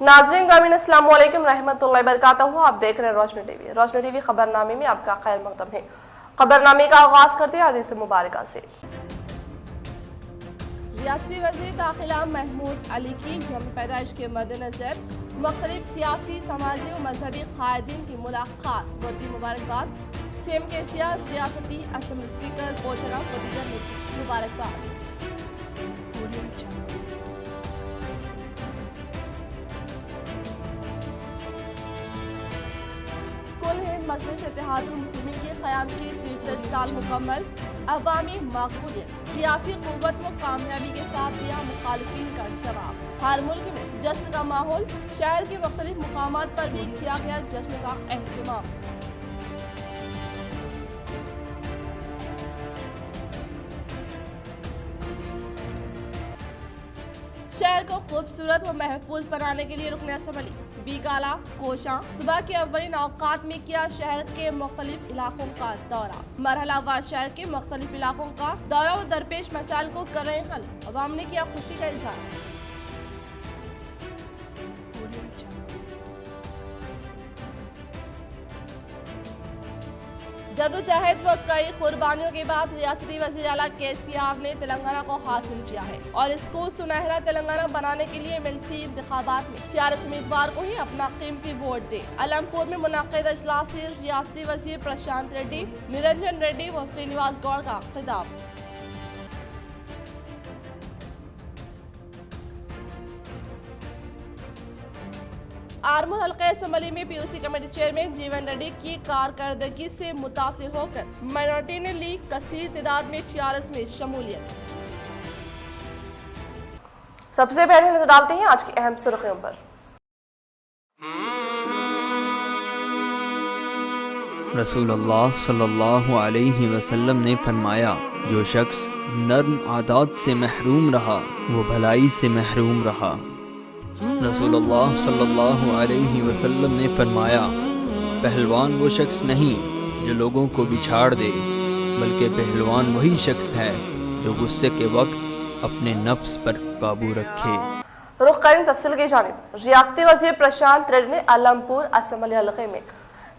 नाज़रीन ग्रामीण अस्सलाम वालेकुम रहमतुल्लाहि बरकातहू। आप देख रहे हैं रोशनी टीवी। रोशनी टीवी खबरनामे में आपका खैर मकदम है। खबरनामे का आगाज करते हैं हदीस मुबारका से। रियासती वज़ीर दाखिला महमूद अली की यौम पैदाइश के मद्देनजर मुख्तलिफ सियासी, समाजी और मजहबी कायदीन की मुलाकात व दी मुबारकबाद। सीएम केसीआर, रियासती असम्बली स्पीकर बोचरा व दीगर ने मुबारकबाद। कुल हिंद मजलिस इत्तेहादुल मुस्लिमीन के क़याम के 63 साल मुकम्मल। अवामी मकबूलियत, सियासी क़ुव्वत व कामयाबी के साथ दिया मुखालिफिन का जवाब। हर मुल्क में जश्न का माहौल, शहर के मुख्तलिफ मुकामात पर भी किया गया जश्न का एहतमाम। शहर को खूबसूरत व महफूज बनाने के लिए रुकन असम्बली बीकाला कोशा सुबह के अव्वलीन औकात में किया शहर के मुख्तलिफ इलाकों का दौरा। मरहलावार शहर के मुख्तलिफ इलाकों का दौरा व दरपेश मसाइल को कर रहे हल। अवाम ने किया खुशी का इजहार। जदोजहद व कई कुर्बानियों के बाद रियासती वज़ीर आला केसीआर ने तेलंगाना को हासिल किया है और इसको सुनहरा तेलंगाना बनाने के लिए एमएलसी इंतखाबात में टीआरएस उम्मीदवार को ही अपना कीमती वोट दे। अलमपुर में मुनक्किद इजलास से रियासती वज़ीर प्रशांत रेड्डी, निरंजन रेड्डी व श्रीनिवास गौड़ का खिताब। आरमूर हल्का असम्बली में पीओसी कमेटी चेयरमैन जीवन रेड्डी की कारकर्दगी से मुतासिर होकर माइनॉरिटी ने ली कसीर तादाद में टीआरएस में शमूलियत। सबसे पहले नजर डालते हैं आज की अहम सुर्खियों पर। रसूलुल्लाह सल्लल्लाहु अलैहि वसल्लम ने फरमाया, जो शख्स नर्म आदात से महरूम रहा वो भलाई से महरूम रहा। रसूलुल्लाह सल्लल्लाहु अलैहि वसल्लम ने फरमाया, पहलवान वो शख्स नहीं जो लोगों को बिछाड़ दे, बल्कि पहलवान वही शख्स है जो गुस्से के वक्त अपने नफ्स पर काबू रखे। रुख करें तफसील की जानिब। रियासती वज़ीर प्रशांत रेड्डी ने अलमपुर असम्बली हल्के में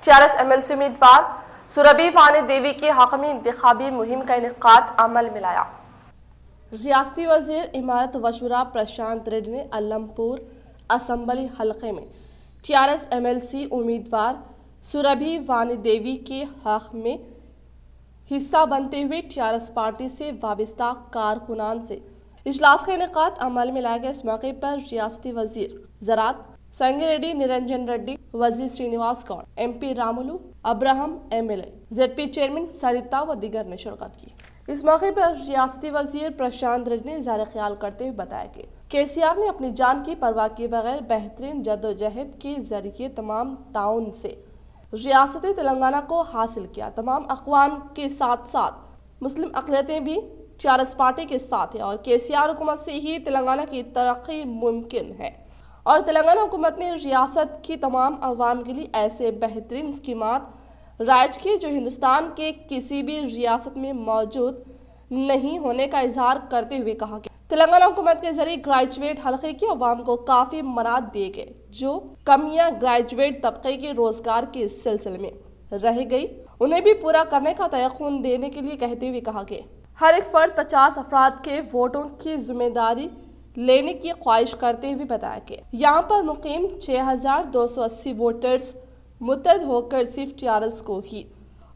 टीआरएस एमएलसी उम्मीदवार सुरभि वानी देवी के हक़ में इंतखाबी मुहिम का इनेकाद अमल में लाया। रियासती वज़ीर इमारत व शुरा प्रशांत रेड्डी ने अलमपुर असम्बली हल्के में टीआरएस एमएलसी उम्मीदवार सुरभि वानी देवी के हक़ में हिस्सा बनते हुए टीआरएस पार्टी से वाबस्ता कारकुनान से इजलास का इनेकाद अमल में लाया गया। इस मौके पर रियासती वज़ीर ज़राअत संगी रेड्डी, निरंजन रेड्डी, वज़ीर Srinivas Goud, MP Ramulu Abraham, MLA, ZP chairman Sarita व दीगर ने शिरकत की। इस मौके पर रियासती वज़ीर प्रशांत रेड्डी ने इज़हार ख्याल करते हुए बताया कि केसीआर ने अपनी जान की परवाह किए बगैर बेहतरीन जद्दोजहद के जरिए तमाम ताउन से रियासती तेलंगाना को हासिल किया। तमाम अक़वाम के साथ साथ मुस्लिम अक़लियतें भी टीआरएस पार्टी के साथ है और केसीआर हुकूमत से ही तेलंगाना की तरक्की मुमकिन है और तेलंगाना हुकूमत ने रियासत की तमाम अवाम के लिए ऐसे बेहतरीन स्कीमात राइज किए जो हिंदुस्तान के किसी भी रियासत में मौजूद नहीं होने का इजहार करते हुए कहा कि तेलंगाना हुकूमत के जरिए ग्रेजुएट हल्के की अवाम को काफ़ी मराद दिए गए, जो कमियां ग्रेजुएट तबके के रोजगार के सिलसिले में रह गई उन्हें भी पूरा करने का तयक़ुन देने के लिए कहते हुए कहा कि हर एक फर्द 50 अफराद के वोटों की जिम्मेदारी लेने की ख्वाहिश करते हुए बताया कि यहाँ पर मुकीम 6280 वोटर्स मुतहद होकर सिर्फ टीआरएस को ही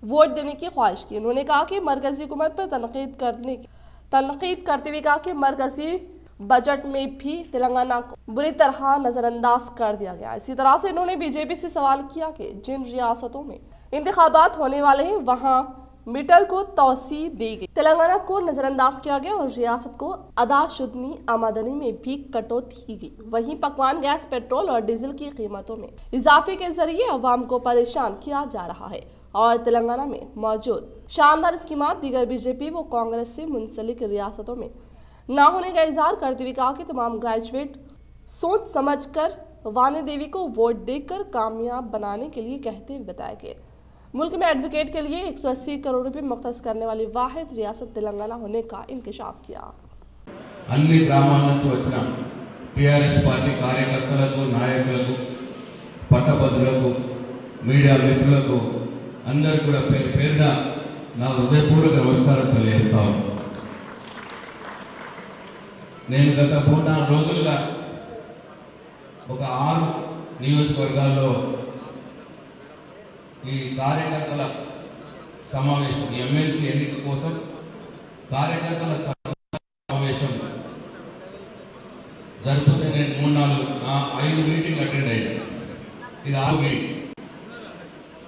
वोट देने की ख्वाहिश की। उन्होंने कहा कि मरकजी हुकूमत पर तनकीद करते हुए कहा कि मरकजी बजट में भी तेलंगाना को बुरी तरह नज़रअंदाज कर दिया गया। इसी तरह से इन्होंने बीजेपी से सवाल किया कि जिन रियासतों में इंतखाबात होने वाले हैं वहाँ मीटर को तौसी दी गई, तेलंगाना को नजरअंदाज किया गया और रियासत को अदाशुदनी आमदनी में भी कटौती की गई। वहीं पकवान गैस, पेट्रोल और डीजल की कीमतों में इजाफे के जरिए अवाम को परेशान किया जा रहा है और तेलंगाना में मौजूद शानदार स्कीमात दीगर बीजेपी व कांग्रेस से मुंसलिक रियासतों में न होने का इजहार करते हुए कहा कि तमाम ग्रेजुएट सोच समझ कर वानी देवी को वोट देकर कामयाब बनाने के लिए कहते हुए बताया कि मुल्क में एडवोकेट के लिए 180 करोड़ रुपए मुख्तस करने वाली वाहिद रियासत तेलंगाना होने का इंकशाफ किया। अन्नी ग्रामाल नुंचि वच्चिन టీఆర్ఎస్ పార్టీ కార్యకర్తలకు, నాయకులకు, పట్టభద్రులకు, మీడియా మిత్రులకు అందరికీ కూడా పేరు పేరున నా హృదయపూర్వక నమస్కారం తెలియజేస్తాను. నేను గత 3-4 రోజులుగా ఒక 6 నియోజకవర్గాల్లో ఈ కార్యకర్తల సమావేశం, ఎమ్మెల్సీ ఎన్నిక కోసం కార్యకర్తల సమావేశం జరుపుతే నేను 3-4-5 మీటింగ్ అటెండ్ అయ్యాను. ఇది 6 మీటింగ్.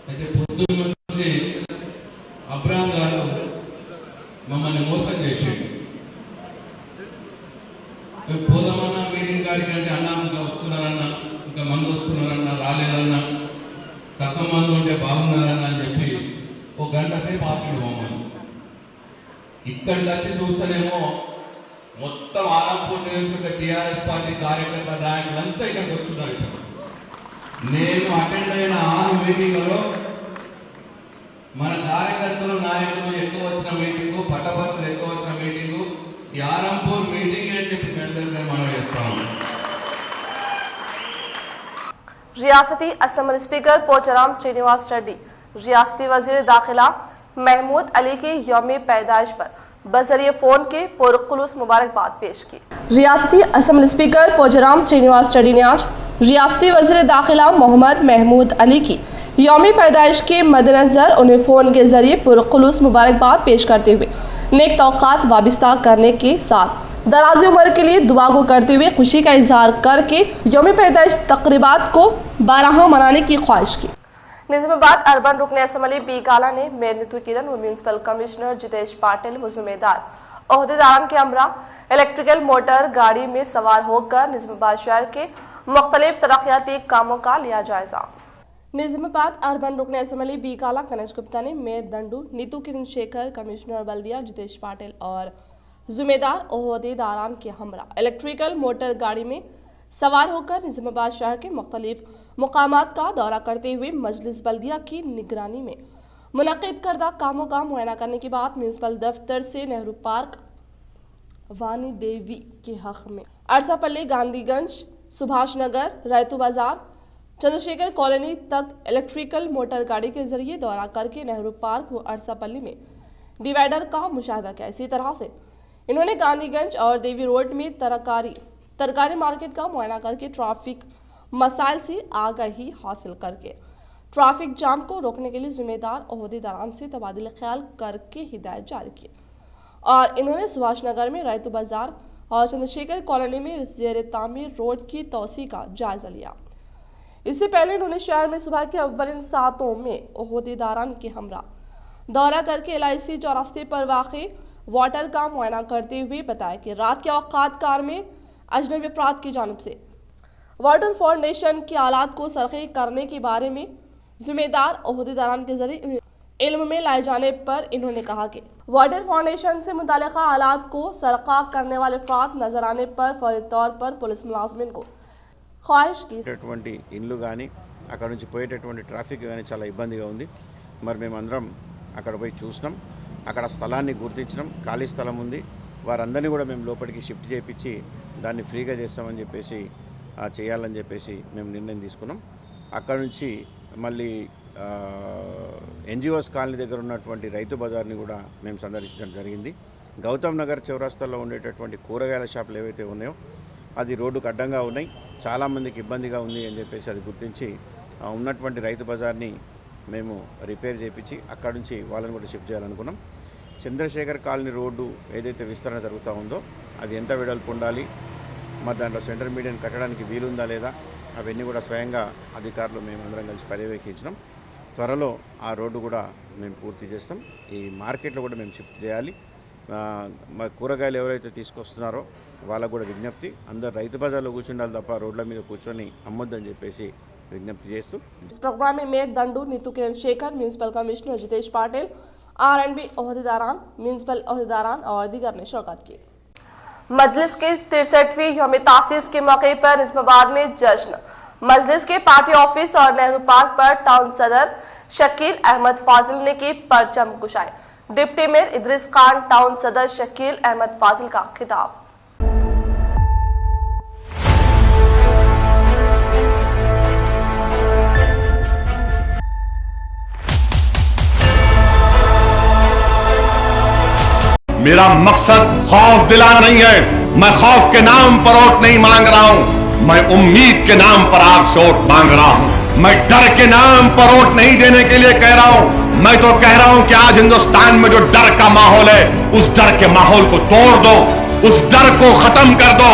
అయితే పొద్దున్న నుంచి అబ్రాహం గారు మమ్మల్ని మోసం చేసేది. పోదామన్నా మీటింగ్ కాడికి అంటే అన్నా ఇంకా వస్తున్నారన్నా, ఇంకా మంది వస్తున్నారన్నా, రాలేదన్నా, తక్కువ మంది ఉంటే బాగున్నారన్నా అని చెప్పి 1 గంట సేపు ఆపిడు మమ్మల్ని. ఇక్కడికి వచ్చి చూస్తేనేమో మొత్తం ఆలంపూర్ నియోజకవర్గ టీఆర్ఎస్ పార్టీ కార్యకర్త నాయకులంతా ఇక్కడికి వస్తున్నారు. నేను అటెండ్ అయిన 6 మీటింగ్లలో మన కార్యకర్తలు, నాయకులు ఎక్కువ వచ్చిన మీటింగు, పట్టభద్రులు ఎక్కువ వచ్చిన మీటింగు ఈ ఆలంపూర్ మీటింగ్ అని చెప్పి మేము మనం చేస్తాము. रियासती असम्बली स्पीकर पोचाराम श्रीनिवास रेड्डी रियासती वजीर दाखिला महमूद अली की यौम पैदाइश पर बजरिए फोन के पुरखुलूस मुबारकबाद पेश की। रियासती असम्बली स्पीकर पोचाराम श्रीनिवास रेड्डी ने आज रियासती वजीर दाखिला मोहम्मद महमूद अली की यौम पैदाइश के मद्देनजर उन्हें फ़ोन के जरिए पुरखुलूस मुबारकबाद पेश करते हुए नेक तौक़ात वाबिस्ता करने के साथ दराज़ी उम्र के लिए दुआ को करते हुए खुशी का इजहार करके यौम पैदाइश तकरीबात को बारहा मनाने की ख्वाहिश की। निजामाबाद अर्बन रुकन असम्बली बी गाला ने मेयर नीतू किरण व म्यूनसिपल कमिश्नर जितेश पाटिल व जिम्मेदार ओहदेदारान के हमरा इलेक्ट्रिकल मोटर गाड़ी में सवार होकर निजामाबाद शहर के मुख्तलिफ तरक्याती कामों का लिया जायजा। निजामाबाद अर्बन रुकन असम्बली बी गाला कनज गुप्ता ने मेयर दंडू नीतू किरण शेखर, कमिश्नर बल्दिया जितेश पाटिल और जिम्मेदार ओहदेदारान के हमरा इलेक्ट्रिकल मोटर गाड़ी में सवार होकर निजामाबाद शहर के मुख्तलिफ मुकामात का दौरा करते हुए मजलिस बल्दिया की निगरानी में मुनक़िद करदा कामों का मुआयना करने के बाद म्यूनसिपल दफ्तर से नेहरू पार्क, वानी देवी के हक में अरसापल्ली, गांधीगंज, सुभाष नगर, रैतू बाजार, चंद्रशेखर कॉलोनी तक इलेक्ट्रिकल मोटर गाड़ी के जरिए दौरा करके नेहरू पार्क व अरसापल्ली में डिवाइडर का मुशाहिदा किया। इसी तरह से इन्होंने गांधीगंज और देवी रोड में तरकारी मार्केट का मुआयना करके ट्रैफिक मसाइल से आगाही हासिल करके ट्रैफिक जाम को रोकने के लिए जिम्मेदार ओहदेदारान से तबादला ख्याल करके हिदायत जारी की। और इन्होंने सुभाष नगर में रैतू बाजार और चंद्रशेखर कॉलोनी में ज़ेर तामीर रोड की तोसी का जायजा लिया। इससे पहले इन्होंने शहर में सुबह के अव्वलिन सातों में ओहदेदारान के हमरा दौरा करके LIC चौरास्ते पर वाक़े वाटर का मुआयना करते हुए बताया कि रात के औकात कार में अजनबी अफराद की जानिब से वाटर फाउंडेशन के आलात को सरख़ी करने के बारे में जिम्मेदार ओहदेदारान के जरिए इल्म में लाए जाने पर इन्होंने कहा कि वाटर फाउंडेशन से मुताल्लिक़ा आलात को सरक़ा करने वाले अफराद नजर आने पर फौरी तौर पर पुलिस मुलाज़िमिन को ख्वाहिश की। ఇండ్లు కానీ అక్కడ నుంచి పోయేటటువంటి ట్రాఫిక్ కానీ చాలా ఇబ్బందిగా ఉంది. మరి మేమందరం అక్కడ పోయి చూసినాం. అక్కడ స్థలాన్ని గుర్తించడం, ఖాళీ స్థలం ఉంది, వారందరినీ కూడా మేము లోపలికి షిఫ్ట్ చేయించి దాన్ని ఫ్రీగా చేస్తామని చెప్పేసి చేయాలని చెప్పేసి మేము నిర్ణయం తీసుకున్నాం. అక్కడ నుంచి మళ్ళీ NGOs కాలనీ దగ్గర ఉన్నటువంటి రైతు బజార్ని కూడా మేము సందర్శించడం జరిగింది. గౌతమ్ నగర్ చౌరస్తాలో ఉండేటటువంటి కూరగాయల షాపులు ఏవైతే ఉన్నాయో అది రోడ్డుకు అడ్డంగా ఉన్నాయి, చాలామందికి ఇబ్బందిగా ఉంది అని చెప్పేసి అది గుర్తించి ఉన్నటువంటి రైతు బజార్ని మేము రిపేర్ చేయించి అక్కడ నుంచి వాళ్ళని కూడా షిఫ్ట్ చేయాలనుకున్నాం. చంద్రశేఖర్ కాలనీ రోడ్డు ఏదైతే విస్తరణ జరుగుతూ ఉందో అది ఎంత వెడల్పు ఉండాలి, మరి దాంట్లో సెంటర్ మీడియాని కట్టడానికి వీలుందా లేదా, అవన్నీ కూడా స్వయంగా అధికారులు మేమందరం కలిసి పర్యవేక్షించినాం. త్వరలో ఆ రోడ్డు కూడా మేము పూర్తి చేస్తాం. ఈ మార్కెట్లో కూడా మేము షిఫ్ట్ చేయాలి. మరి కూరగాయలు ఎవరైతే తీసుకొస్తున్నారో వాళ్ళకు కూడా విజ్ఞప్తి, అందరు రైతు బజార్లో కూర్చుండాలి తప్ప రోడ్ల మీద కూర్చొని అమ్మొద్దని చెప్పేసి విజ్ఞప్తి చేస్తూ इस प्रोग्राम में mayor Dandu Neetu Kiran Shekhar, municipal commissioner Jitesh Patil, RNB ओहदेदारान, म्यूनसिपल ओहदेदारान और दीगर ने शिरकत की। मजलिस के 63वीं यौम तासीस के मौके पर निजामाबाद में जश्न। मजलिस के पार्टी ऑफिस और नेहरू पार्क पर टाउन सदर शकील अहमद फाजिल ने की परचम कुशाई। Deputy mayor Idris Khan, town सदर शकील अहमद फाजिल का खिताब। मेरा मकसद खौफ दिलाना नहीं है, मैं खौफ के नाम पर वोट नहीं मांग रहा हूं, मैं उम्मीद के नाम पर आपसे वोट मांग रहा हूं। मैं डर के नाम पर वोट नहीं देने के लिए कह रहा हूं, मैं तो कह रहा हूं कि आज हिंदुस्तान में जो डर का माहौल है, उस डर के माहौल को तोड़ दो, उस डर को खत्म कर दो,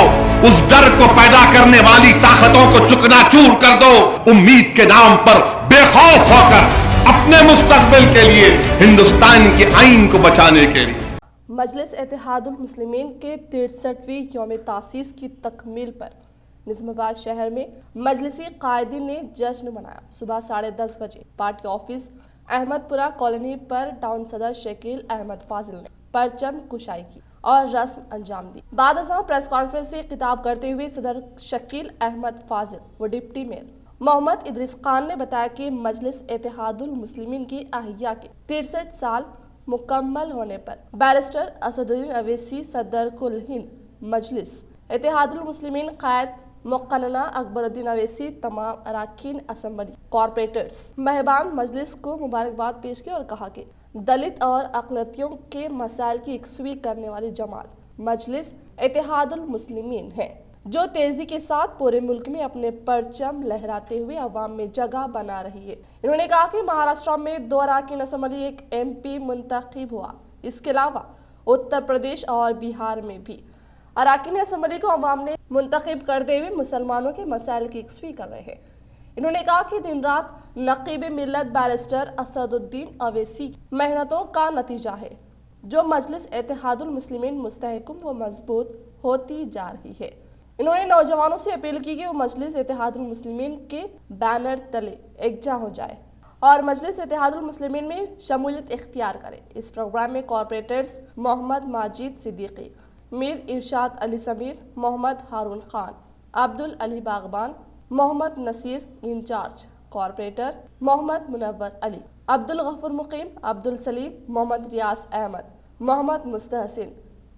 उस डर को पैदा करने वाली ताकतों को चुकनाचूर कर दो। उम्मीद के नाम पर बेखौफ होकर अपने मुस्तकबिल के लिए, हिंदुस्तान के आईन को बचाने के लिए। मजलिस इत्तेहादुल मुस्लिमीन के 63वीं यौम तासीस की तकमील पर निज़ामाबाद शहर में मजलिसी कायदीन ने जश्न मनाया। सुबह 10:30 बजे पार्टी ऑफिस अहमदपुरा कॉलोनी पर टाउन सदर शकील अहमद फाजिल ने परचम कुशाई की और रस्म अंजाम दी। बाद अज़ां प्रेस कॉन्फ्रेंस से खिताब करते हुए सदर शकील अहमद फाजिल व डिप्टी मेयर मोहम्मद इदरीस खान ने बताया कि मजलिस इत्तेहादुल मुस्लिमीन की अहिया के 63 साल मुकम्मल होने पर बैरिस्टर असदुद्दीन अवैसी सदर कुल हिंद मजलिस इत्तेहादुल मुस्लिमीन कायद मुक़न्ना अकबरुद्दीन अवैसी तमाम अरकान असम्बली कॉर्पोरेटर्स मेहमान मजलिस को मुबारकबाद पेश की और कहा कि दलित और अक़लियतों के मसाइल की यकसुई करने वाली जमात मजलिस इत्तेहादुल मुस्लिमीन है, जो तेजी के साथ पूरे मुल्क में अपने परचम लहराते हुए अवाम में जगह बना रही है। इन्होंने कहा कि महाराष्ट्र में 2 अरकान असम्बली एक MP मुंतखब हुआ, इसके अलावा उत्तर प्रदेश और बिहार में भी अरकान असम्बली को अवाम ने मुंतखब करते हुए मुसलमानों के मसाइल की यकसुई कर रहे हैं। इन्होंने कहा कि दिन रात नकीब मिल्लत बैरिस्टर असदुद्दीन अवैसी की मेहनतों का नतीजा है, जो मजलिस इत्तेहादुल मुस्लिमीन मुस्तहकम व मजबूत होती जा रही है। इन्होंने नौजवानों से अपील की कि वो मजलिस इत्तेहादुल मुस्लिमीन के बैनर तले एकजा हो जाए और मजलिस इत्तेहादुल मुस्लिमीन में शमूलियत इख्तियार करे। इस प्रोग्राम में corporators Mohammed Majid Siddiqui, Mir Irshad Ali Sameer, Mohammed Haroon Khan, Abdul Ali Bagban, Mohammed Naseer in charge corporator, Mohammed Munawwar Ali, Abdul Gafoor Muqeem, Abdul Saleem, Mohammed Riyaz Ahmed, Mohammed Mustahsin,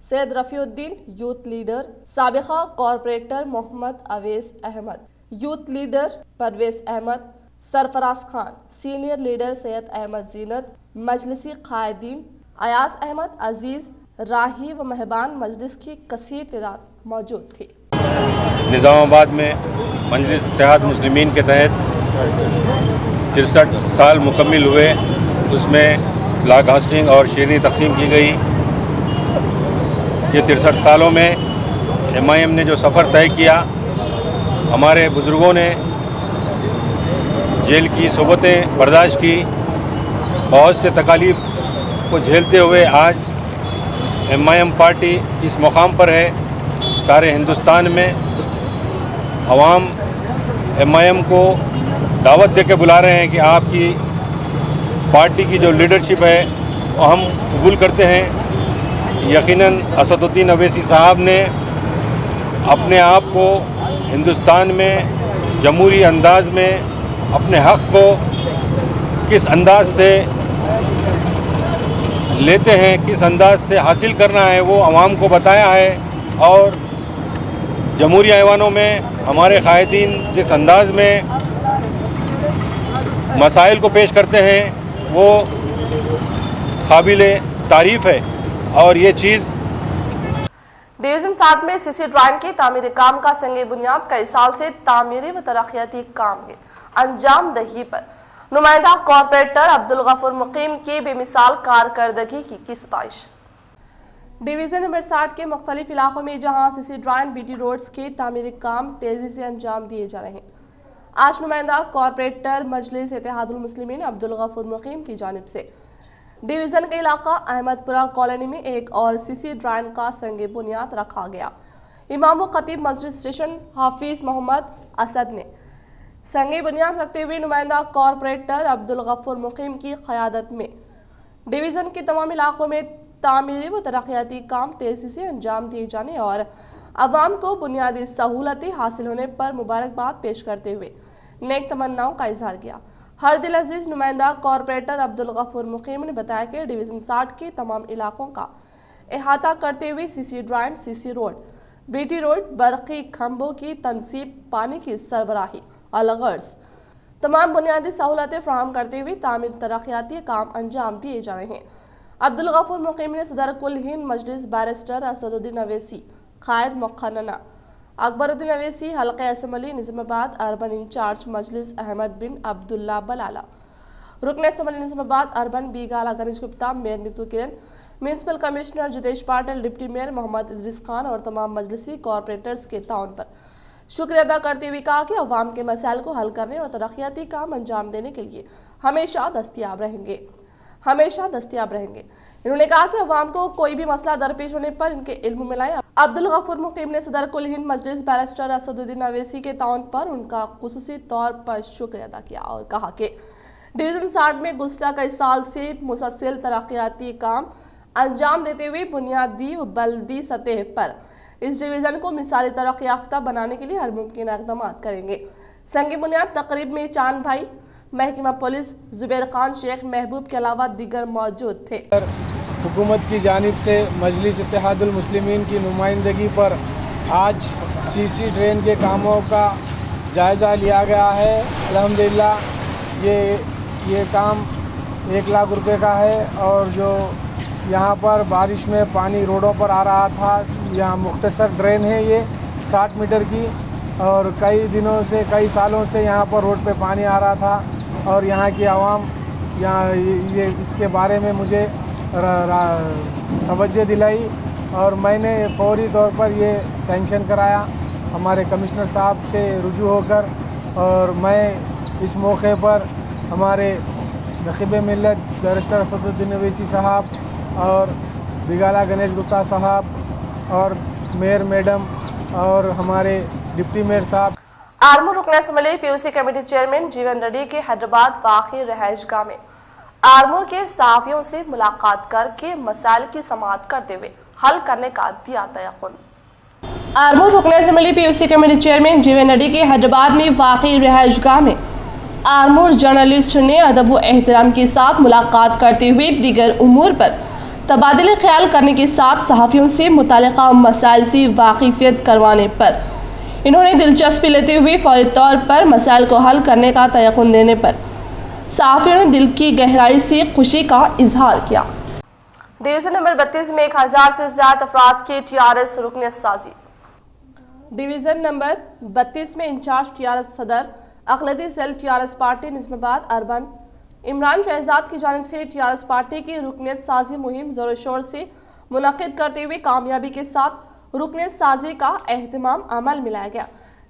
Syed Rafiuddin youth leader, साबिका corporator Mohammed Awais Ahmed, youth leader Parvez Ahmed, Sarfaraz Khan, senior leader Syed Ahmed Zeenat, मजलिसी कायदीन अयास अहमद, अजीज राही व मेहमान मजलिस की कसीर तादाद मौजूद थी। निज़ामाबाद में मजलिस इत्तेहाद मुस्लिमीन के तहत 63 साल मुकम्मिल हुए, उसमें फ्लैग होस्टिंग और शेरनी तकसीम की गई। ये 63 सालों में MIM ने जो सफ़र तय किया, हमारे बुज़ुर्गों ने जेल की सोबतें बर्दाश्त की, बहुत से तकालीफ को झेलते हुए आज MIM पार्टी इस मुकाम पर है। सारे हिंदुस्तान में अवाम MIM को दावत दे के बुला रहे हैं कि आपकी पार्टी की जो लीडरशिप है वो हम कबूल करते हैं। यकीनन असदुद्दीन अवैसी साहब ने अपने आप को हिंदुस्तान में जमहूरी अंदाज में अपने हक़ को किस अंदाज से लेते हैं, किस अंदाज से हासिल करना है, वो आवाम को बताया है। और जमहूरी ऐवानों में हमारे कायदीन जिस अंदाज में मसाइल को पेश करते हैं, वो काबिल तारीफ़ है। और ये चीज़ डिवीज़न 7 में CC ड्राइन के तामीरी काम का संगे बुनियाद कई साल से तामीरी व तरक्याती काम के अंजाम दही पर नुमाइंदा कॉर्पोरेटर अब्दुल गफूर मुकीम की बेमिसाल कारकर्दगी की सताइश। डिवीज़न नंबर 60 के मुख्तलिफ इलाकों में जहां CC ड्राइन BT रोड्स के तामीरी काम तेज़ी से अंजाम दिए जा रहे हैं, आज नुमाइंदा कॉर्पोरेटर मजलिस इत्तेहादुल मुस्लिमीन अब्दुल गफूर मुकीम की जानिब से डिवीज़न के इलाका अहमदपुरा कॉलोनी में एक और CC ड्राइन का संगे बुनियाद रखा गया। इमाम व खतीब मस्जिद स्टेशन हाफिज मोहम्मद असद ने संगे बुनियाद रखते हुए नुमाइंदा कॉर्पोरेटर अब्दुल गफूर मुकीम की क़यादत में डिवीज़न के तमाम इलाकों में तामीरी व तरक्याती काम तेज़ी से अंजाम दिए जाने और आवाम को बुनियादी सहूलतें हासिल होने पर मुबारकबाद पेश करते हुए नेक तमन्नाओं का इजहार किया। हर दिल अजीज नुमाइंदा कॉर्पोरेटर अब्दुल गफूर मुकीम ने बताया कि डिवीज़न 60 के तमाम इलाकों का अहाता करते हुए CC drain, CC road, BT road, बरक़ी खंभों की तनसीब, पानी की सरबराही, अलगर्स तमाम बुनियादी सहूलतें फराहम करते हुए तामीर तरक्याती काम अंजाम दिए जा रहे हैं। عبد الغفور مقیم نے صدر کل ہند مجلس بیرسٹر اسدالدین اویسی، قائد مقننہ اکبر الدین اویسی، حلقہ assembly Nizamabad urban incharge مجلس احمد بن عبداللہ بلالہ، رکن assembly Nizamabad urban Bigala Ganesh Gupta, mayor Neetu Kiran, municipal commissioner Jitesh Patil, deputy mayor Mohammed Idris Khan اور تمام مجلسی کارپوریٹرز کے تعاون پر شکریہ ادا کرتے ہوئے کہا کہ عوام کے مسائل کو حل کرنے اور ترقیاتی کام انجام دینے کے لیے ہمیشہ دستیاب رہیں گے۔ انہوں نے کہا کہ عوام کو کوئی بھی مسئلہ درپیش ہونے پر ان کے علم میں لائیں۔ عبد الغفور مقیم نے صدر کل ہند مجلس بیرسٹر اسدالدین اویسی کے تعاون پر ان کا خصوصی طور پر شکریہ ادا کیا اور کہا کہ ڈویژن 60 میں گزشتہ کئی سال سے مسلسل ترقیاتی کام انجام دیتے ہوئے بنیادی و بلدی سطح پر اس ڈویژن کو مثالی ترقی یافتہ بنانے کے لیے ہر ممکن اقدامات کریں گے۔ سنگ بنیاد تقریب میں چاند بھائی، محکمہ پولیس زبیر خان، شیخ محبوب کے علاوہ دیگر موجود تھے۔ حکومت کی جانب سے مجلس اتحاد المسلمین کی نمائندگی پر آج سی سی ڈرین کے کاموں کا جائزہ لیا گیا ہے۔ الحمدللہ یہ کام 1 لاکھ روپے کا ہے، اور جو یہاں پر بارش میں پانی روڈوں پر آ رہا تھا، یہاں مختصر ڈرین ہے یہ 60 میٹر کی، اور کئی سالوں سے یہاں پر روڈ پہ پانی آ رہا تھا، اور یہاں کی عوام اس کے بارے میں مجھے توجہ دلائی، اور میں نے فوری طور پر یہ سینکشن کرایا ہمارے کمشنر صاحب سے رجوع ہو کر، اور میں اس موقع پر ہمارے نقیب ملت بیرسٹر اسدالدین اویسی صاحب اور بیگالہ گنیش گپتا صاحب اور میئر میڈم اور ہمارے ڈپٹی میئر صاحب، آرمور رکن اسمبلی پی او سی کمیٹی چیئرمین جیون ریڈی کے حیدرآباد واقع رہائش گاہ میں آرمور کے صحافیوں سے ملاقات کر کے مسائل کی سماعت کرتے ہوئے حل کرنے کا دیا تیقن۔ آرمور رکن اسمبلی پی او سی کمیٹی چیئرمین جیون ریڈی کے حیدرآباد میں واقع رہائش گاہ میں آرمور جرنلسٹ نے ادب و احترام کے ساتھ ملاقات کرتے ہوئے دیگر امور پر تبادلہ خیال کرنے کے ساتھ صحافیوں سے متعلقہ مسائل سے واقفیت کروانے پر انہوں نے دلچسپی لیتے ہوئے فوری طور پر مسائل کو حل کرنے کا تیقن دینے پر صحافیوں نے دل کی گہرائی سے خوشی کا اظہار کیا۔ ڈویژن نمبر 32 میں 1000 سے زیادہ افراد کی TRS رکنیت سازی۔ ڈویژن نمبر 32 میں انچارج TRS صدر اقلیتی سیل TRS پارٹی نظام آباد اربن عمران شہزاد کی جانب سے TRS پارٹی کی رکنیت سازی مہم زور و شور سے منعقد کرتے ہوئے کامیابی کے ساتھ رکنیت سازی کا اہتمام عمل میں لایا گیا۔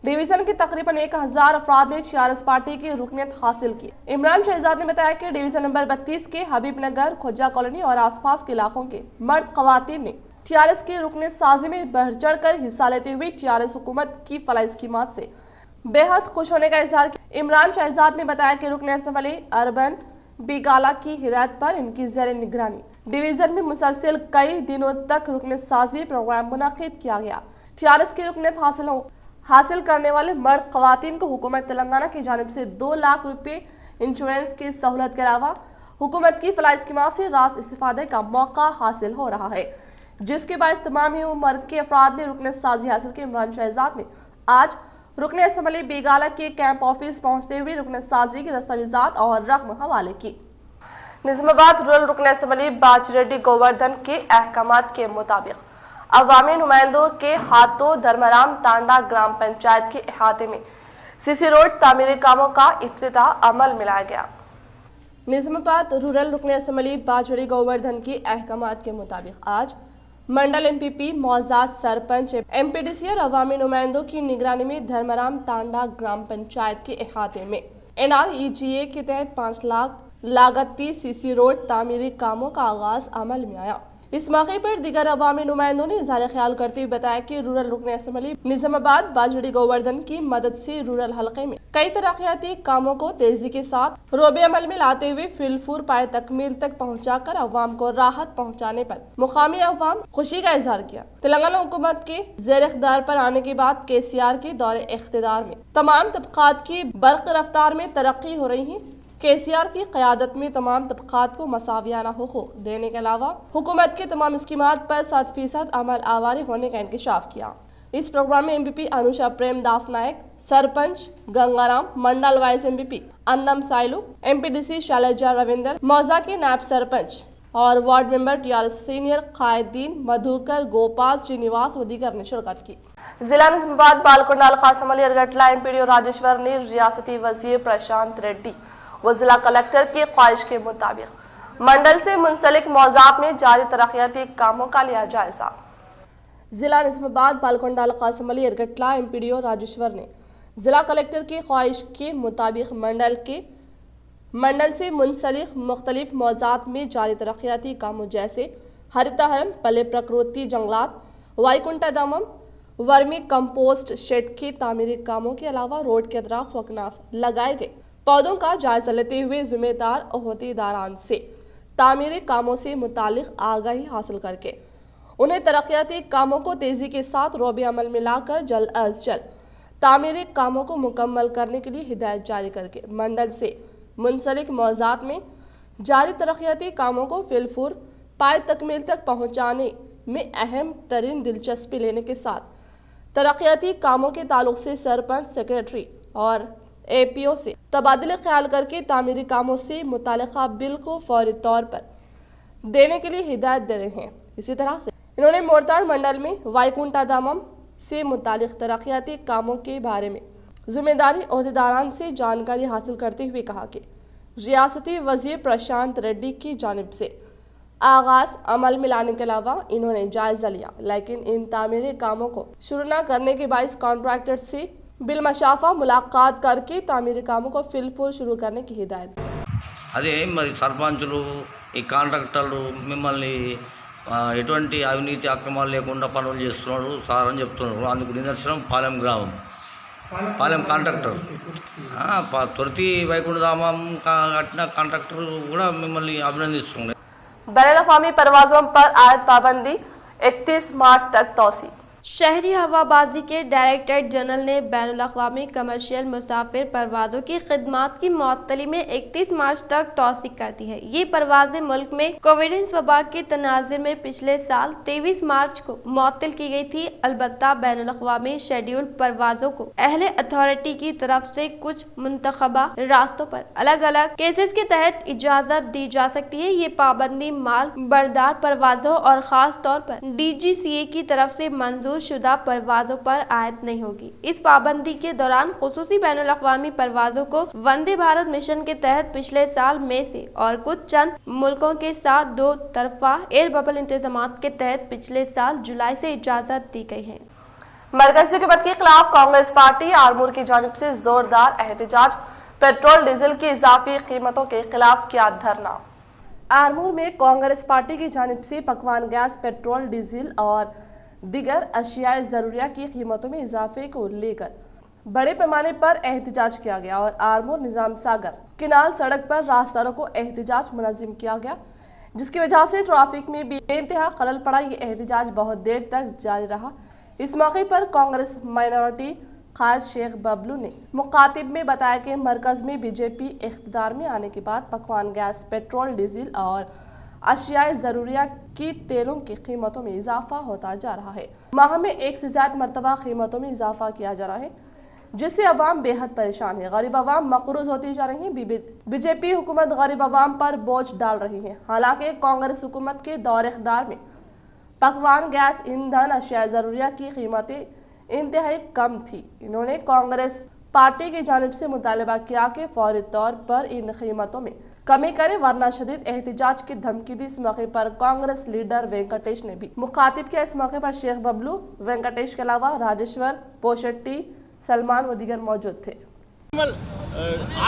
ڈویژن کے تقریباً 1000 افراد نے TRS پارٹی کی رکنیت حاصل کی۔ عمران شہزاد نے بتایا کہ ڈویژن نمبر 32 کے حبیب نگر، کھوجا کالونی اور آس پاس کے علاقوں کے مرد خواتین نے TRS کی رکنیت سازی میں بڑھ چڑھ کر حصہ لیتے ہوئے TRS حکومت کی فلاحی اسکیمات سے بے حد خوش ہونے کا اظہار کیا۔ عمران شہزاد نے بتایا کہ رکن اسمبلی اربن بیگالہ کی ہدایت پر ان کی زیر نگرانی ڈویژن میں مسلسل کئی دنوں تک رکنیت سازی پروگرام منعقد کیا گیا۔ TRS کی رکنیت حاصل کرنے والے مرد خواتین کو حکومت تلنگانہ کی جانب سے 2 لاکھ روپے انشورنس کی سہولت کے علاوہ حکومت کی فلاحی اسکیمات سے راست استفادے کا موقع حاصل ہو رہا ہے، جس کے باعث تمام ہی عمر کے افراد نے رکنیت سازی حاصل کی۔ عمران شہزاد نے آج رکن اسمبلی بیگالہ کے کیمپ آفس پہنچتے ہوئے رکنیت سازی کی دستاویزات اور رقم حوالے کی۔ نظام آباد رورل رکن اسمبلی باجریڈی گووردھن کے احکامات کے مطابق عوامی نمائندوں کے ہاتھوں دھرمرام تانڈا گرام پنچایت کے احاطے میں CC روڈ تعمیری کاموں کا افتتاح عمل میں لایا گیا۔ نظام آباد رورل رکن اسمبلی باجریڈی گووردھن کے احکامات کے مطابق آج منڈل MPP معزز سرپنچ MPDC اور عوامی نمائندوں کی نگرانی میں دھرمرام تانڈا گرام پنچایت کے احاطے میں NREGA کے تحت 5 لاکھ لاگت CC روڈ تعمیری کاموں کا آغاز عمل میں آیا۔ اس موقع پر دیگر عوامی نمائندوں نے اظہار خیال کرتے ہوئے بتایا کہ رورل رکن اسمبلی نظام آباد باجریڈی گووردھن کی مدد سے رورل حلقے میں کئی ترقیاتی کاموں کو تیزی کے ساتھ روبے عمل میں لاتے ہوئے فلفور پائے تکمیل تک پہنچا کر عوام کو راحت پہنچانے پر مقامی عوام خوشی کا اظہار کیا۔ تلنگانہ حکومت کے زیر اقتدار پر آنے کے بعد KCR کے دور اقتدار میں تمام طبقات کی برق رفتار میں ترقی ہو رہی ہے۔ KCR کی قیادت میں تمام طبقات کو مساویانہ حقوق دینے کے علاوہ حکومت کے تمام اسکیمات پر 100% عمل آوری ہونے کا انکشاف کیا۔ اس پروگرام میں MPP انوشا پریم داس نائک، سرپنچ گنگارام، منڈل وائز MPP انم سائلو، MPDC شیلجا رویندر، موضع کے نائب سرپنچ اور وارڈ ممبر टीआरएस सीनियर कायदीन मधुकर गोपाल श्रीनिवास व दीगर ने शिरकत की। जिला निजामाबाद बालकोंडा कासम अली अरगटला एमपीडीओ राजेश्वर ने रियासती वजीर प्रशांत रेड्डी व जिला कलेक्टर की ख्वाहिश के मुताबिक मंडल से मुंसलिक मौज़ात में जारी तरक्याती कामों का लिया जायजा। जिला निजामाबाद बालकोंडा कासम अली अरगटला एमपीडीओ राजेश्वर ने जिला कलेक्टर की ख्वाहिश के मुताबिक मंडल से मुंसलिक मुख्तलिफ मौज़ात में जारी तरक्याती कामों जैसे हरितहरम, पल्ले प्रकृति जंगलात, वाईकुंठा धामम, वर्मी कंपोस्ट शेड की तामीरी कामों के अलावा रोड के अतराफ वकनाफ लगाए गए पौधों का जायजा लेते हुए जिम्मेदार अहदेदारान से तामीरी कामों से मुतालिक आगाही हासिल करके उन्हें तरक्याती कामों को तेजी के साथ रोबे अमल में लाकर जल्द अज जल्द तामीरी कामों को मुकम्मल करने के लिए हिदायत जारी करके मंडल से मुंसलिक मौज़ात में जारी तरक्याती कामों को फिलफूर पाए तकमील तक पहुँचाने में अहम तरीन दिलचस्पी लेने के साथ तरक्याती कामों के ताल्लुक से सरपंच, सेक्रेटरी और एपीओ से तबादले ख्याल करके तामीरी कामों से मुतालिका बिल को फौरी तौर पर देने के लिए हिदायत दे रहे हैं। इसी तरह से इन्होंने मोरताड़ मंडल में वाईकुंठा धामम से मुतालिक तरक्याती कामों के बारे में जिम्मेदारी अहदेदारान से जानकारी हासिल करते हुए कहा कि रियासती वजीर प्रशांत रेड्डी की जानिब से आगाज अमल में लाने के अलावा इन्होंने जायजा लिया, लेकिन इन तामीरी कामों को शुरू न करने के बाइस कॉन्ट्रैक्टर से बिलमशाफा मुलाकात करके तामीरी कामों को फिलफूल शुरू करने की हिदायत दी। అదే మరి సర్పంచులు ఈ కాంట్రాక్టర్లు మిమ్మల్ని ఎటువంటి అవినీతి అక్రమాలు లేకుండా పనులు చేస్తున్నాడు సార్ అని చెప్తున్నారు. అందుకు నిదర్శనం పాలెం గ్రామం, పాలెం కాంట్రాక్టర్ తొర్తి వైకుంఠధామం కట్టిన కాంట్రాక్టర్ కూడా మిమ్మల్ని అభినందిస్తున్నారు. बैनुल-अक़वामी परवाज़ों पर आयद पाबंदी 31 मार्च तक तौसी। शहरी हवाबाजी के डायरेक्टर जनरल ने बैनुल-अक़वामी कमर्शियल मुसाफिर परवाज़ों की खिदमात की मुअत्तली में 31 मार्च तक तौसी कर दी है। ये परवाज़ें मुल्क में कोविड वबा के तनाज़ुर में पिछले साल 23 मार्च को मुअत्तल की गई थी। अलबत्ता बैनुल-अक़वामी शेड्यूल परवाज़ों को अहले अथॉरिटी की तरफ से कुछ मुंतखबा रास्तों पर अलग अलग केसेस के तहत इजाज़त दी जा सकती है। ये पाबंदी माल बरदार परवाज़ों और ख़ास तौर पर DGCA की तरफ से मंजूर शुदा परवाज़ों पर आयद नहीं होगी। इस पाबंदी के दौरान खुसूसी बैनुल-अक़वामी परवाज़ों को वंदे भारत मिशन के तहत पिछले साल मई से और कुछ चंद मुल्कों के साथ दो तरफा एयर बबल इंतजामात के तहत पिछले साल जुलाई से इजाज़त दी गई है। मरकज़ी हुकूमत के खिलाफ कांग्रेस पार्टी आरमूर की जानिब से जोरदार एहतजाज। पेट्रोल डीजल की इजाफी कीमतों के खिलाफ किया धरना। आरमूर में कांग्रेस पार्टी की जानिब से पकवान गैस, पेट्रोल, डीजल और दिगर अशियाए ज़रूरिया की कीमतों में इजाफे को लेकर बड़े पैमाने पर एहतजाज किया गया और आरमूर निज़ाम सागर किनाल सड़क पर रास्तारों को एहतजाज मुनज़्ज़म किया गया, जिसकी वजह से ट्रैफिक में भी बेइंतहा खलल पड़ा। ये एहतजाज बहुत देर तक जारी रहा। इस मौके पर कांग्रेस माइनॉरिटी कायद शेख बबलू ने मुखातिब में बताया कि मरकज़ में बीजेपी इख्तिदार में आने के बाद पकवान गैस, पेट्रोल, डीजल और अशियाए ज़रूरिया की तेलों की कीमतों में इजाफा होता जा रहा है। माह में एक से ज़्यादा मरतबा कीमतों में इजाफा किया जा रहा है, जिससे अवाम बेहद परेशान है। गरीब अवाम मकरूज होती जा रही है। बीजेपी हुकूमत गरीब अवाम पर बोझ डाल रही है। हालांकि कांग्रेस हुकूमत के दौर इख्तियार में पकवान गैस, ईंधन, अशियाए ज़रूरिया की कीमतें इंतहाई कम थी। इन्होंने कांग्रेस पार्टी की जानिब से मुतालबा किया कि फौरी तौर पर इन कीमतों में कमी करे, वरना शदीद एहतजाज की धमकी दी। इस मौके पर कांग्रेस लीडर वेंकटेश ने भी मुखातिब किया। इस मौके पर शेख बबलू, वेंकटेश के अलावा राजेश्वर, पोशेट्टी, सलमान व दीगर मौजूद थे।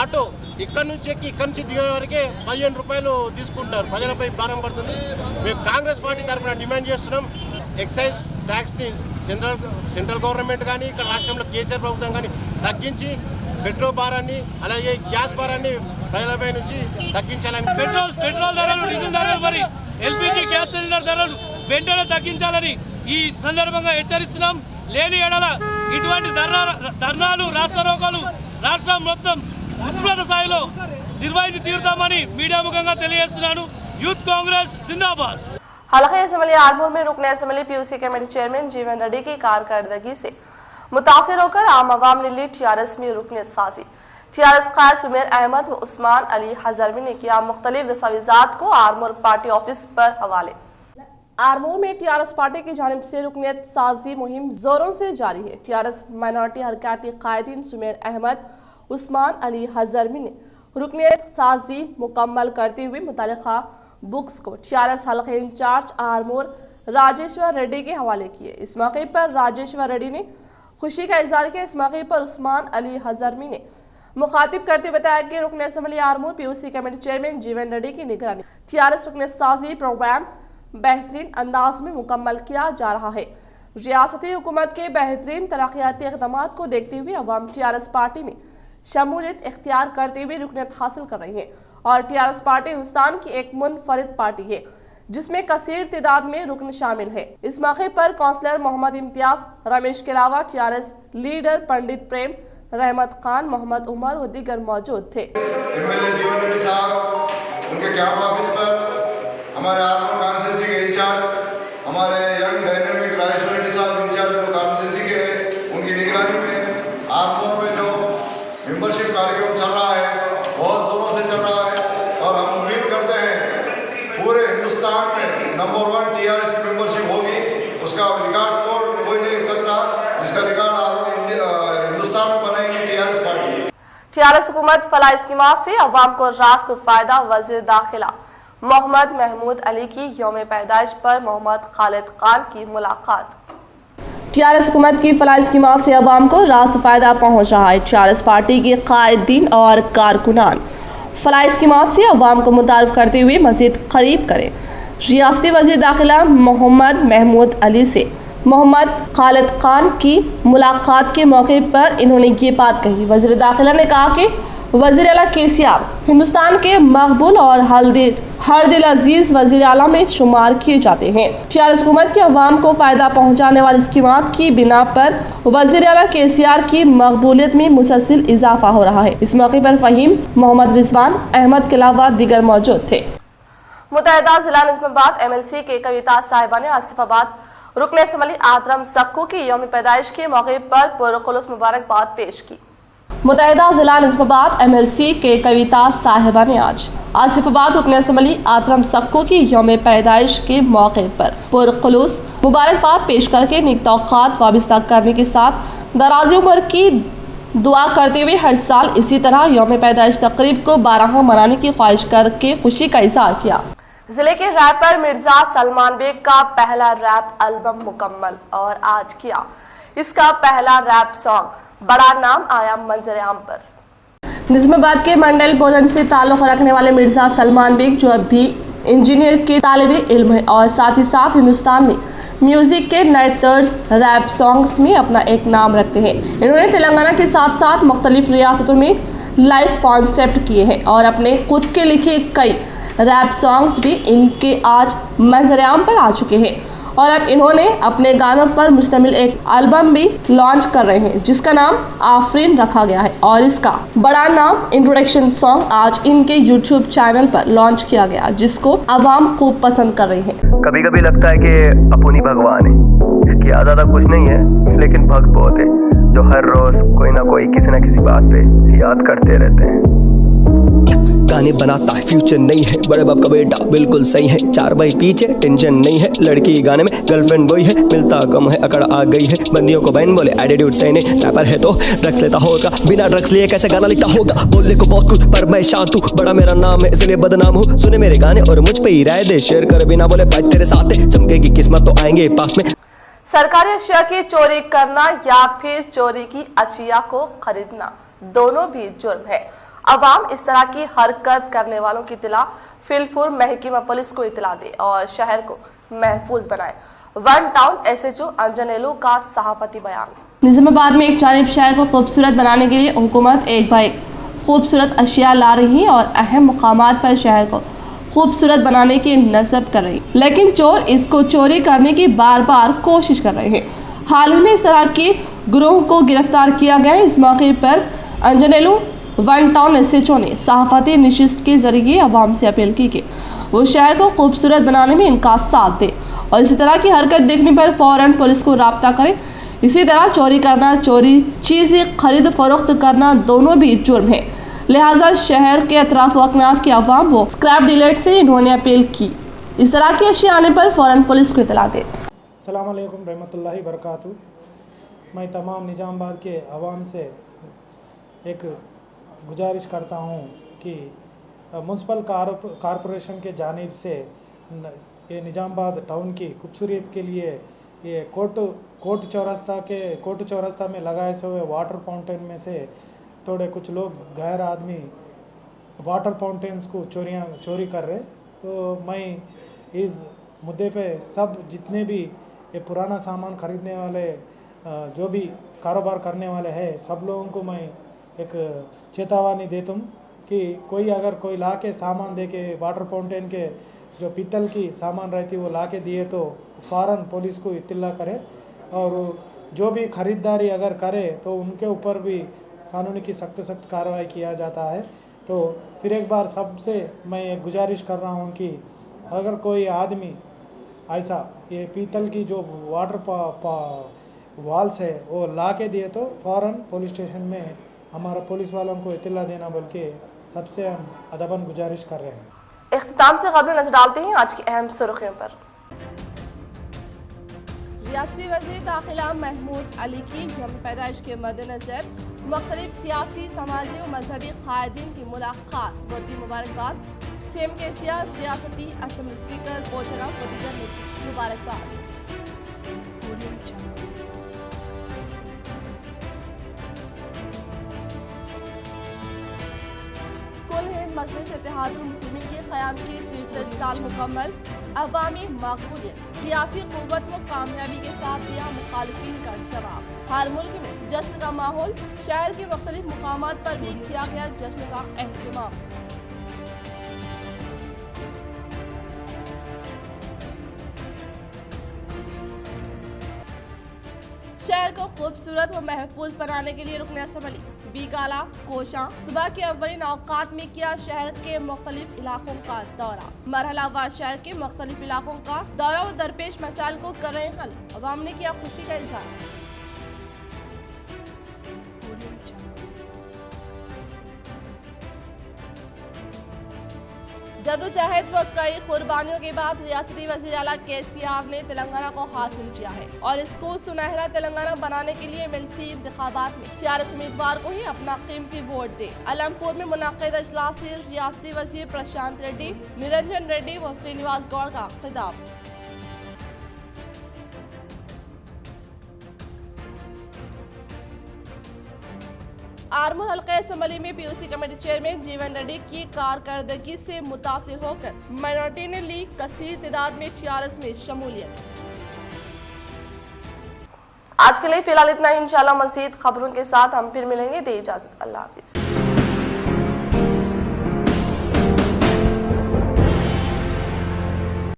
ఆటో ఇక్కడ నుంచి ఎక్కి ఇక్కడ నుంచి దిగే వరకే 15 రూపాయలు తీసుకుంటారు. ప్రజలపై భారం పడుతుంది. మేము కాంగ్రెస్ పార్టీ తరఫున డిమాండ్ చేస్తున్నాం, ఎక్సైజ్ ట్యాక్స్ని సెంట్రల్ గవర్నమెంట్ కానీ ఇక్కడ రాష్ట్రంలో కేసీఆర్ ప్రభుత్వం కానీ తగ్గించి పెట్రోల్ భారాన్ని అలాగే గ్యాస్ భారాన్ని ప్రజలపై నుంచి తగ్గించాలని, పెట్రోల్ ధరలు, డీజిల్ ధరలు, మరి ఎల్పిజి గ్యాస్ సిలిండర్ ధరలు వెంటనే తగ్గించాలని ఈ సందర్భంగా హెచ్చరిస్తున్నాం. లేని ఎడల ఇటువంటి ధర్నాలు, రాస్తారోకోలు రాష్ట్రం మొత్తం ఉత్పత్తి స్థాయిలో నిర్వహించి తీరుతామని మీడియా ముఖంగా తెలియజేస్తున్నాను. యూత్ కాంగ్రెస్ जिंदाबाद। हल्का असम्बली आरमूर में रुकने असम्बली पीयूसी कमेटी चेयरमैन जीवन रेड्डी की कारकर्दगी से मुतासिर होकर आम आवाम ने ली टीआरएस में रुकने साजी। टीआरएस कायद सुमेर अहमद व उस्मान अली हजरमी ने किया मुख्तलिफ दस्तावेजात को आरमूर पार्टी ऑफिस पर हवाले। आरमूर में टीआरएस पार्टी की जानिब से रुकनियत साजी मुहिम जोरों से जारी है। टीआरएस माइनॉरिटी हरकती कायदीन सुमेर अहमद उस्मान अली हजरमी ने रुकनियत साजी मुकम्मल करते हुए मुतल्लिका बुक्स को टीआरएस हल्के इंचार्ज आरमूर राजेश्वर रेड्डी के हवाले किए। इस मौके पर राजेश्वर रेड्डी ने खुशी का इजहार किया। इस मौके पर उस्मान अली हजरमी ने मुखातिब करते हुए बताया कि रुकन assembly Armoor POC committee chairman जीवन रेड्डी की निगरानी टीआरएस रुकन साजी प्रोग्राम बेहतरीन अंदाज में मुकम्मल किया जा रहा है। रियासती हुकूमत के बेहतरीन तरक्याती इक़दामात को देखते हुए अवाम टीआरएस पार्टी में शमूलियत इख्तियार करते हुए रुकनियत हासिल कर रही है और टीआरएस पार्टी हिंदुस्तान की एक मुनफरिद पार्टी है जिसमें कसीर तादाद में रुकन शामिल है। इस मौके पर काउंसलर मोहम्मद इम्तियाज रमेश के अलावा टीआरएस लीडर पंडित प्रेम रहमत खान मोहम्मद उमर व दीगर मौजूद थे। एमएलए जीवन रेड्डी साहब उनके कैंप ऑफिस पर हमारे आरमूर कॉन्स्टिट्यूंसी के इंचार्ज हमारे यंग डायनेमिक राजेश्वर रेड्डी साहब इंचार्ज जो कॉन्स्टिट्यूंसी के उनकी निगरानी में आरमूर में जो मेंबरशिप कार्यक्रम चल रहा है बहुत जोरों से चल रहा है और हम उम्मीद करते हैं पूरे हिंदुस्तान में नंबर 1 टीआरएस की मेंबरशिप होगी। उसका रिकॉर्ड तोड़ कोई नहीं सकता, जिसका रिकॉर्ड हिंदुस्तान में बनाएगी टीआरएस पार्टी। टीआरएस हुकूमत फलाह स्कीमात से अवाम को रास्त फायदा। वज़ीर दाखिला मोहम्मद महमूद अली की यौम पैदाइश पर मोहम्मद खालिद खान की मुलाकात। टीआरएस हुकूमत की फलाह स्कीमात से अवाम को रास्त फायदा पहुँच रहा है। टीआरएस पार्टी के कायदीन और कारकुनान फलाह स्कीमात से अवाम को मुतारिफ करते हुए मज़ीद करीब करें। रियासती वज़ीर दाखिला मोहम्मद महमूद अली से मोहम्मद खालिद खान की मुलाकात के मौके पर इन्होंने ये बात कही। वज़ीर दाखिला ने कहा कि वज़ीर आला केसीआर हिंदुस्तान के मकबूल और हर दिल अजीज़ वज़ीर आला में शुमार किए जाते हैं। टीआरएस हुकूमत के अवाम को फ़ायदा पहुँचाने वाली स्कीमात की बिना पर वज़ीर आला केसीआर की मकबूलियत में मुसलसल इजाफा हो रहा है। इस मौके पर फ़हीम मोहम्मद रिजवान अहमद के अलावा दीगर मौजूद थे। मुत्तहिदा ज़िला निज़ामाबाद एमएलसी के कविता साहिबा ने आसिफाबाद रुकन असम्बली आदम सक्कू की यौम पैदाइश के मौके पर पुरखुलूस मुबारकबाद पेश की। मुत्तहिदा ज़िला निज़ामाबाद एमएलसी के कविता साहिबा ने आज आसिफाबाद रुकन असम्बली आदम सक्कू की यौम पैदाइश के मौके पर पुरखुलूस मुबारकबाद पेश करके नेक तौक़ात वाबस्ता करने के साथ दराज़ी उम्र की दुआ करते हुए हर साल इसी तरह यौम पैदाइश तकरीब को बारहा मनाने की ख्वाहिश करके खुशी का इज़हार किया। जिले के रैपर मिर्जा सलमान बेग का पहला रैप एल्बम मुकम्मल और आज किया इसका पहला रैप सॉन्ग बड़ा नाम आया मंजर आम पर। निज़ामाबाद के मंडल भोजन से ताल्लुक़ रखने वाले मिर्जा सलमान बेग जो अभी इंजीनियर के तालिब इल्म है और साथ ही साथ हिंदुस्तान में म्यूज़िक के नए तर्ज रैप सॉन्ग्स में अपना एक नाम रखते हैं। इन्होंने तेलंगाना के साथ साथ मुख्तलिफ रियासतों में लाइव कॉन्सेप्ट किए हैं और अपने खुद के लिखे कई रैप सॉन्ग्स भी इनके आज मंजर-ए-आम पर आ चुके हैं और अब इन्होंने अपने गानों पर मुश्तमिल एक एल्बम भी लॉन्च कर रहे हैं जिसका नाम आफरीन रखा गया है और इसका बड़ा नाम इंट्रोडक्शन सॉन्ग आज इनके यूट्यूब चैनल पर लॉन्च किया गया जिसको अवाम खूब पसंद कर रही है। कभी कभी लगता है कि अपनी भगवान है, इसकी ज़्यादा कुछ नहीं है लेकिन भक्त बहुत है जो हर रोज कोई ना कोई किसी न किसी बात पे याद करते रहते हैं। गाने बनाता है फ्यूचर नहीं है, बड़े बाप का बेटा बिल्कुल सही है, 4 भाई पीछे टेंशन नहीं है, लड़की गाने में गर्लफ्रेंड वही है, मिलता कम है अकड़ आ गई है, बंदियों को बहन बोले एटीट्यूड सही नहीं, रैपर है तो ड्रग्स लेता होगा, बिना ड्रग्स लिए कैसे गाना लिखता होगा, बोलने को बहुत कुछ पर मैं शांत हूँ, बड़ा मेरा नाम है इसलिए बदनाम हूँ, सुने मेरे गाने और मुझ पे ही राय दे, शेयर कर बिना बोले भाई तेरे साथ है, चमकेगी किस्मत तो आएंगे पास में। सरकारी अशिया की चोरी करना या फिर चोरी की अशिया को खरीदना दोनों भी जुर्म है। अवाम इस तरह की हरकत करने वालों की इत्तला फिलफुर महकमा पुलिस को इत्तला दे और शहर को महफूज बनाए। वन टाउन SHO अंजनेलू का सहाफती बयान। निजामाबाद में एक जानिब शहर को खूबसूरत बनाने के लिए हुकूमत एक बार खूबसूरत अशिया ला रही है और अहम मुकामात पर शहर को खूबसूरत बनाने की नस्ब कर रही, लेकिन चोर इसको चोरी करने की बार बार कोशिश कर रहे हैं। हाल ही में इस तरह के गिरोह को गिरफ्तार किया गया है। इस मौके पर अंजनेलू वन टाउन SHO ने सहाफती नशिस्त के जरिए अवाम से अपील की कि वो शहर को खूबसूरत बनाने में इनका साथ दे और इसी तरह की हरकत देखने पर फौरन पुलिस को राब्ता करें। इसी तरह चोरी करना, चोरी चीज़ें खरीद फरोख्त करना दोनों भी जुर्म है। लिहाजा शहर के अतराफ अकनाफ की आवाम वो स्क्रैप डीलर से इन्होंने अपील की इस तरह की अशिया आने पर फौरन पुलिस को इतला दे। अस्सलाम वालेकुम रहमतुल्लाहि बरकातहू। मैं तमाम निजामाबाद के आवाम से एक गुजारिश करता हूँ कि म्यूनसिपल कॉरपोरेशन के जानिब से ये निजामाबाद टाउन की खूबसूरत के लिए ये कोर्ट चौरस्ता में लगाए हुए वाटर फाउंटेन में से थोड़े कुछ लोग गैर आदमी वाटर फाउंटेन्स को चोरी कर रहे। तो मैं इस मुद्दे पे सब जितने भी ये पुराना सामान खरीदने वाले जो भी कारोबार करने वाले हैं सब लोगों को मैं एक चेतावनी देता हूँ कि कोई ला के सामान दे के वाटर फाउंटेन के जो पीतल की सामान रहती है वो ला के दिए तो फ़ौरन पुलिस को इत्तला करे और जो भी ख़रीदारी अगर करे तो उनके ऊपर भी कानूनी की सख्त कार्रवाई किया जाता है। तो फिर एक बार सबसे मैं एक गुजारिश कर रहा हूँ कि अगर कोई आदमी ऐसा ये पीतल की जो वाटर वॉल्स है वो ला के दिए तो फ़ौरन पुलिस स्टेशन में हमारा पुलिस वालों को इत्तला देना बल्कि सबसे हम अदबन गुजारिश कर रहे हैं। इख्तिताम से खबरें नजर डालते हैं आज की अहम सुर्खियों पर। रियासती वज़ीर दाखिला महमूद अली की यौम पैदाइश के मद्देनजर मुख्तलिफ सियासी, समाजी और मजहबी कायदीन की मुलाकात व दी मुबारकबाद। सीएम केसीआर, रियासती असम्बली स्पीकर बोचरा व दीगर ने मुबारकबाद। कुल हिंद मजलिस इत्तेहादुल मुस्लिमीन के क़याम की 63 साल मुकम्मल। अवामी मकबूलियत, सियासी क़ुव्वत व कामयाबी के साथ दिया मुखालिफिन का जवाब। हर मुल्क में जश्न का माहौल, शहर के मुख्तलिफ मुकामात पर भी किया गया जश्न का एहतमाम। शहर को खूबसूरत व महफूज बनाने के लिए रुकन असम्बली बीकाला, कोशा सुबह के अव्वलीन औकात में किया शहर के मुख्तलिफ इलाकों का दौरा। मरहलावार शहर के मुख्तलिफ इलाकों का दौरा व दरपेश मसाइल को कर रहे हल। अवाम ने किया खुशी का इजहार। जदोजहद व कई कुर्बानियों के बाद रियासती वज़ीर आला केसीआर ने तेलंगाना को हासिल किया है और इसको सुनहरा तेलंगाना बनाने के लिए एमएलसी इंतखाबात में टीआरएस उम्मीदवार को ही अपना कीमती वोट दे। अलमपुर में मुनक्किद इजलास से रियासती वज़ीर प्रशांत रेड्डी, निरंजन रेड्डी व श्रीनिवास गौड़ का खिताब। आरमूर हल्का असम्बली में पीयूसी कमेटी चेयरमैन जीवन रेड्डी की कारकर्दगी से मुतासिर होकर माइनॉरिटी ने ली कसीर तादाद में टीआरएस में शमूलियत। आज के लिए फिलहाल इतना ही। इंशाल्लाह मज़ीद खबरों के साथ हम फिर मिलेंगे। दे इजाजत, अल्लाह हाफिज़।